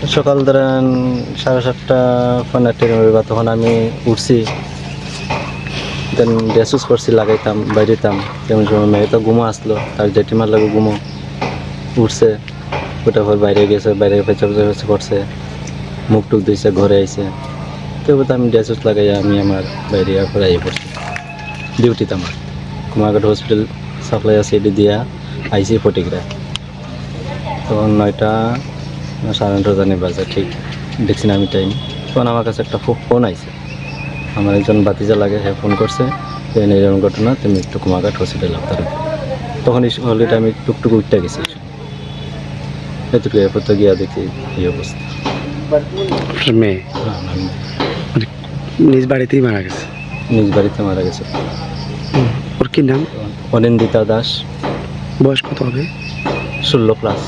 সকাল ধরেন 7:30 পনেরো বা তখন আমি উঠছি, দেন ড্রেস ইউজ করছি, লাগাইতাম বাইরেতাম। তেমন সময় মেয়ে তো ঘুমো আসলো, তার জেঠিমার লাগে ঘুমো উঠছে, ওটার পর বাইরে গেছে, বাইরে পেঁচা পেঁচা করছে, মুখ টুক ধুইছে, ঘরে আইছে। তো আমি ড্রেস ইউজ লাগাই আমি আমার বাইরে পরে আইয়ে পড়ছি ডিউটিতে। আমার কুমারঘাট হসপিটাল সাপ্লাই আছে, এটি দিয়া আইসি ফটিকরা। তখন 9টা 9:30 জানি বাজে, ঠিক দেখছি না আমি টাইম। তখন আমার কাছে একটা ফোন আইছে, আমার একজন বাতিজা লাগে, হ্যাঁ ফোন করছে, এরকম ঘটনা, তুমি একটু কুমারঘাট হসপিটাল আপনার। তখন অলরেডি আমি টুকটুক উঠতে গেছি, এতটুকু এরপর গিয়া দেখি এই অবস্থা। মেয়ে মানে নিজ বাড়িতেই মারা গেছে? নিজ বাড়িতে মারা গেছে। ওর কি নাম? অনিন্দিতা দাস। বয়স কত হবে? 16+।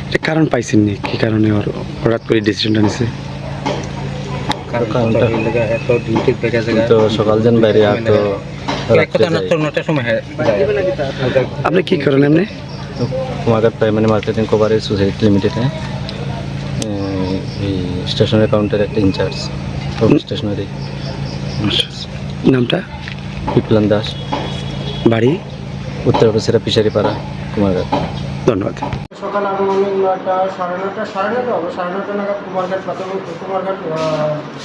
এটা কারণ পাইছেন নি, কি কারণে ওর হঠাৎ করে ডিসিশনটা নিছে? তো সকাল যেন বাইরে আর তো রাত্রে যাই। আপনি কি করেন এমনি? তো কুমারঘাট প্রাইমারি মার্কেটিং কোভারেজ সোসাইটি লিমিটেডে এই স্টেশনারি কাউন্টার একটা ইনচার্জ, স্টেশনারি। নামটা? বিপ্লব দাস। বাড়ি? উত্তর বসিরা পিসারিপাড়া, কুমারঘাট। ধন্যবাদ। সকাল আনুমানিক 9টা, সাড়ে 9টা হবে, 9:30 নাগাদ কুমারঘাট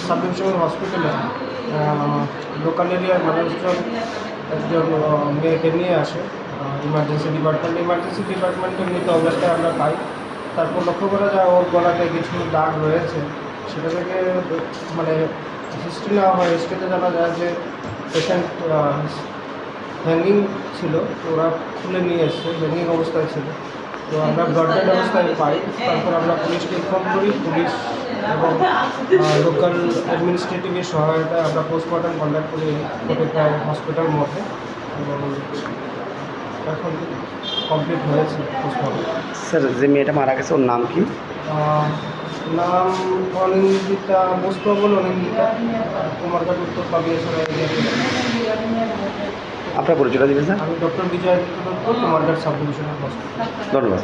সাব ডিভিশনাল হসপিটালে লোকাল এরিয়ার মানুষজন একজন মেয়েকে নিয়ে আসে ইমার্জেন্সি ডিপার্টমেন্টে মৃত অবস্থায় আমরা পাই। তারপর লক্ষ্য করা যায় ওর গলাতে কিছু দাগ রয়েছে। সেটা থেকে মানে হিস্ট্রি নেওয়া হয়, হিস্ট্রিতে জানা যায় যে পেশেন্ট হ্যাঙ্গিং ছিল, তো ওরা খুলে নিয়ে এসছে, হ্যাঙ্গিং অবস্থায় ছিল। তো আমরা ব্লাড ডেড অবস্থায় পাই। তারপর আমরা পুলিশকে ইনফর্ম করি, পুলিশ এবং লোকাল অ্যাডমিনিস্ট্রেটিভের সহায়তায় আমরা পোস্টমর্টম কন্ডাক্ট করি ফটিকরা হসপিটাল মধ্যে, এবং এখন কমপ্লিট হয়েছে পোস্টমর্টম। স্যার, যে মেয়েটা মারা গেছে ওর নাম কি? নাম অনিন্দিতা, মোস্ট প্রবল অনিন্দিতা, কুমারঘাট উত্তর পাবিয়াছড়া এরিয়া। আপনার পরিচয়টা দিবেন স্যার? আমি doctor Bijoy Dutta, Kumarghat sub divisional hospital. ধন্যবাদ।